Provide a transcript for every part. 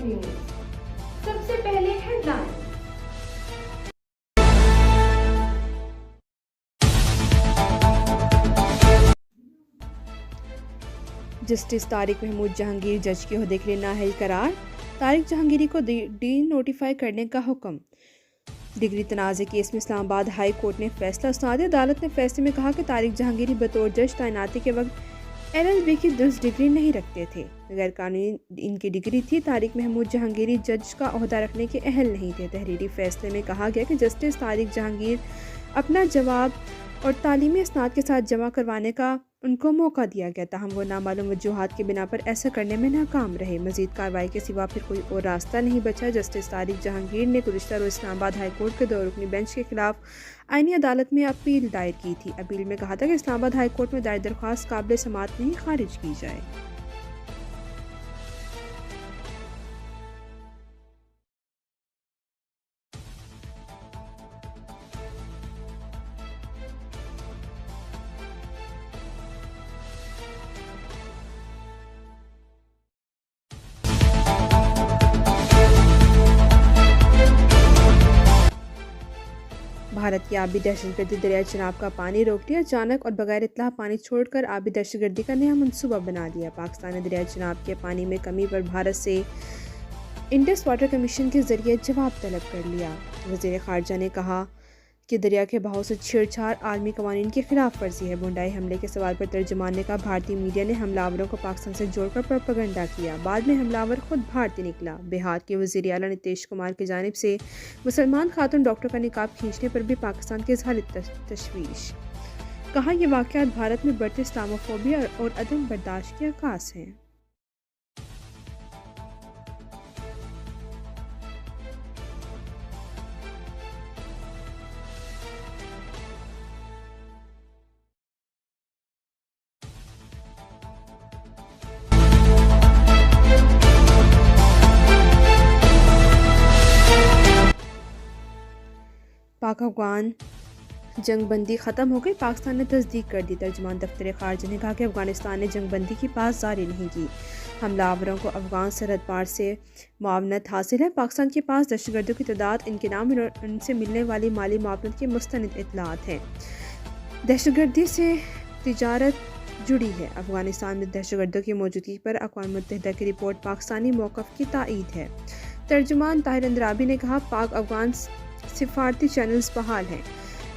TV news. सबसे पहले headline. Justice Tariq Mahmood Jahangir जज के ओहदे के लिए नाअहल करार। तारिक जहांगीरी को डी नोटिफाई करने का हुक्म। डिग्री तनाज़े केस में इस्लामाबाद हाई कोर्ट ने फैसला सुना दिया। अदालत ने फैसले में कहा कि तारिक जहांगीरी बतौर जज तैनाती के वक्त LLB की 10 डिग्री नहीं रखते थे। गैर कानूनी इनकी डिग्री थी। तारिक महमूद जहांगीरी जज का ओहदा रखने के अहल नहीं थे। तहरीरी फैसले में कहा गया कि जस्टिस तारिक जहांगीर अपना जवाब और तालीमी इसनाद के साथ जमा करवाने का उनको मौका दिया गया, ताहम वो नामालूम वजूहात की बिना पर ऐसा करने में नाकाम रहे। मजीद कार्रवाई के सिवा फिर कोई और रास्ता नहीं बचा। जस्टिस तारिक जहांगीर ने गुज़िश्ता रोज़ इस्लामाबाद हाई कोर्ट के 2 रुकनी बेंच के खिलाफ आईनी अदालत में अपील दायर की थी। अपील में कहा था कि इस्लामाबाद हाई कोर्ट में दायर दरख्वास्त काबिल समाअत नहीं खारिज की जाए। भारत की आबी दहशतगर्दी दरियाई चनाब का पानी रोक लिया। अचानक और बगैर इत्तला पानी छोड़कर आबी दहशतगर्दी का नया मनसूबा बना लिया। पाकिस्तान ने दरियाई चनाब के पानी में कमी पर भारत से इंडस वाटर कमीशन के जरिए जवाब तलब कर लिया। वज़ीर ख़ारजा ने कहा कि दरिया के बहाव से छेड़छाड़ आलमी कवानीन की खिलाफ वर्जी है। बुंडाई हमले के सवाल पर तर्जुमान ने कहा भारतीय मीडिया ने हमलावरों को पाकिस्तान से जोड़कर प्रोपेगेंडा किया। बाद में हमलावर खुद भारतीय निकला। बिहार के वज़ीर आला नीतीश कुमार की जानिब से मुसलमान खातून डॉक्टर का निकाब खींचने पर भी पाकिस्तान के इज़हार तशवीश। कहा यह वाक़यात भारत में बढ़ते इस्लामोफोबिया और अदम बर्दाश्त की अक्कास हैं। पाक अफगान जंगबंदी ख़त्म हो गई। पाकिस्तान ने तस्दीक कर दी। तर्जुमान दफ्तर ख़ारजा ने कहा कि अफगानिस्तान ने जंगबंदी की पास जारी नहीं की। हमलावरों को अफगान सरहद पार से मुआवनत हासिल है। पाकिस्तान के पास दहशतगर्दों की तादाद, इनके नाम और उनसे मिलने वाली माली मुआवनत की मुस्तनिद इत्तलात हैं। दहशतगर्दी से तिजारत जुड़ी है। अफगानिस्तान में दहशतगर्दों की मौजूदगी पर अक़वाम मुत्तहिदा की रिपोर्ट पाकिस्तानी मौक़िफ़ की तायीद है। तर्जुमान ताहिर अंद्राबी ने कहा पाक अफगान सिफारती चैनल्स बहाल हैं।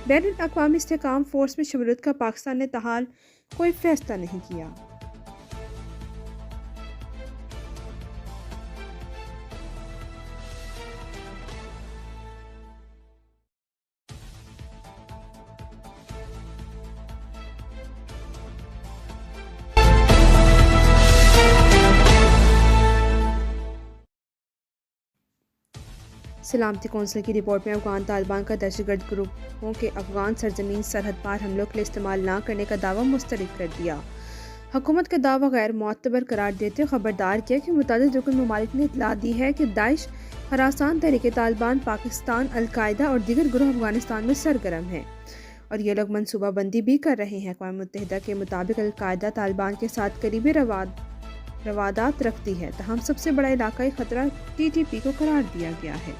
बैनुल अक़वामी इस्तेहकाम फ़ोर्स में शमूलियत का पाकिस्तान ने ताहाल कोई फ़ैसला नहीं किया। सलामती कौंसिल की रिपोर्ट में अफगान तालिबान का दहशतगर्द ग्रुपों के अफगान सरजमीन सरहद पार हमलों के लिए इस्तेमाल न करने का दावा मुस्तरद कर दिया। हुकूमत का दावा गैर मोतबर करार देते हुए खबरदार किया कि मुतअद्दिद रुकन ममालिक ने इत्तला दी है कि दाइश, खरासान, तहरीक तालिबान, पाकिस्तान, अलकायदा और दीगर ग्रोह अफगानिस्तान में सरगर्म हैं और ये लोग मनसूबाबंदी भी कर रहे हैं। अक़वाम मुत्तहिदा के मुताबिक अलकायदा तालिबान के साथ करीबी रवादात रखती है, तहम सबसे बड़ा इलाकाई खतरा TTP को करार दिया गया है।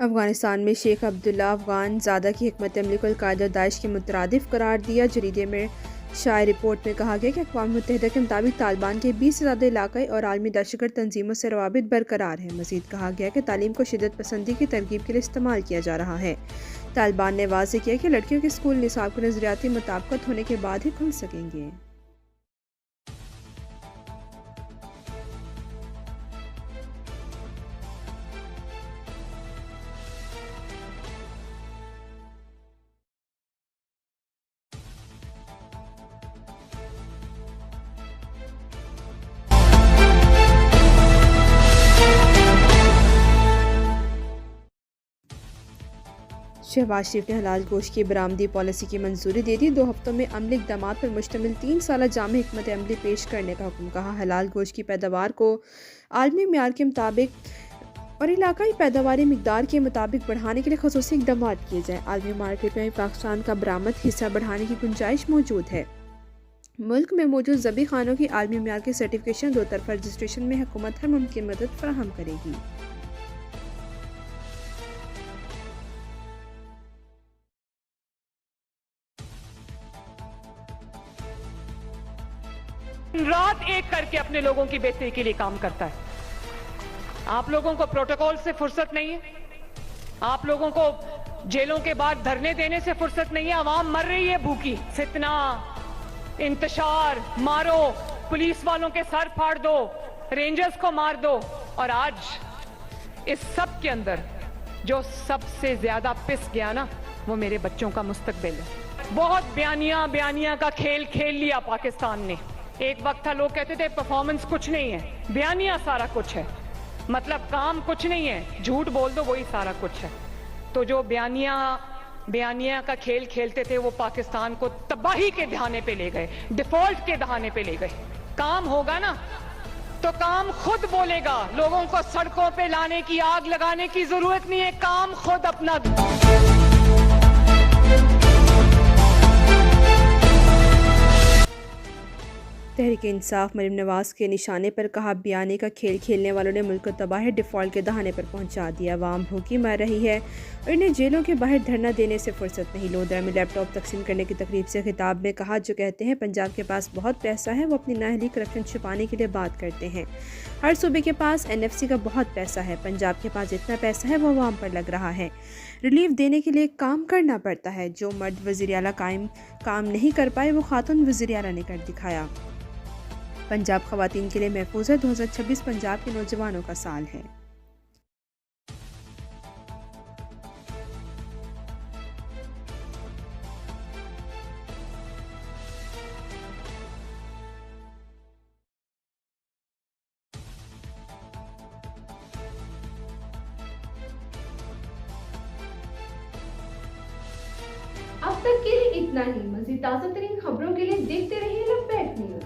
अफगानिस्तान में शेख अब्दुल्ला अफगान ज़ादा की हिकमत अमली को अलकायदा और दाइश के मुतरादिफ करार दिया। जरीदे में शाये रिपोर्ट में कहा गया कि अक़वाम मुत्तहिदा के मुताबिक तालिबान के 20 से ज़्यादा इलाकाई और आलमी दहशतगर्द तंजीमों से रवाबित बरकरार है। मज़ीद कहा गया कि तालीम को शिद्दत पसंदी की तरगीब के लिए इस्तेमाल किया जा रहा है। तालिबान ने वाज़ेह किया कि लड़कियों के स्कूल निसाब को नज़रियाती मुताबिकत होने के बाद ही खुल सकेंगे। शहबाज शरीफ ने हलाल गोश्त की बरामदी पॉलिसी की मंजूरी दे दी। 2 हफ्तों में अमली इक़दामात पर मुश्तमिल 3 साला जामे हिकमत अमली पेश करने का हुक्म। कहा, हलाल गोश्त की पैदावार को आलमी म्यार के मुताबिक और इलाकाई पैदावारी मिकदार के मुताबिक बढ़ाने के लिए खसूसी इक़दाम किए जाएँ। आलमी मार्केट में पाकिस्तान का बरामद हिस्सा बढ़ाने की गुंजाइश मौजूद है। मुल्क में मौजूद ज़बी खानों की आलमी म्यार की सर्टिफिकेशन 2 तरफ़ा रजिस्ट्रेशन में हुकूमत हर मुमकिन मदद फराहम करेगी। रात एक करके अपने लोगों की बेहतरी के लिए काम करता है। आप लोगों को प्रोटोकॉल से फुर्सत नहीं है, आप लोगों को जेलों के बाद धरने देने से फुर्सत नहीं है। आवाम मर रही है भूखी। फितना, इंतशार, मारो, पुलिस वालों के सर फाड़ दो, रेंजर्स को मार दो। और आज इस सब के अंदर जो सबसे ज्यादा पिस गया ना, वो मेरे बच्चों का मुस्तकबिल है। बहुत बयानिया का खेल खेल लिया पाकिस्तान ने। एक वक्त था लोग कहते थे परफॉर्मेंस कुछ नहीं है, बयानिया सारा कुछ है। मतलब काम कुछ नहीं है, झूठ बोल दो वही सारा कुछ है। तो जो बयानिया का खेल खेलते थे वो पाकिस्तान को तबाही के दहाने पे ले गए, डिफॉल्ट के दहाने पे ले गए। काम होगा ना तो काम खुद बोलेगा। लोगों को सड़कों पे लाने की, आग लगाने की जरूरत नहीं है, काम खुद अपना। तहरीक इंसाफ मरीम नवाज के निशाने पर कहा, बयानी का खेल खेलने वालों ने मुल्क को तबाह डिफॉल्ट के दहाने पर पहुंचा दिया। आवाम भूखी मर रही है और इन्हें जेलों के बाहर धरना देने से फुर्सत नहीं। लोधरा में लैपटॉप तकसीम करने की तकरीब से खिताब में कहा, जो कहते हैं पंजाब के पास बहुत पैसा है, वो अपनी नाअहली करप्शन छुपाने के लिए बात करते हैं। हर सूबे के पास NFC का बहुत पैसा है, पंजाब के पास जितना पैसा है वो अवाम पर लग रहा है। रिलीफ देने के लिए काम करना पड़ता है। जो मर्द वज़ीर आला काम नहीं कर पाए वो खातून वज़ीर आला ने कर दिखाया। पंजाब ख़वातीन के लिए महफूज है। 2026 पंजाब के नौजवानों का साल है। अब तक के लिए इतना ही। मज़ीद ताज़ा तरीन खबरों के लिए देखते रहिए लपैट न्यूज़।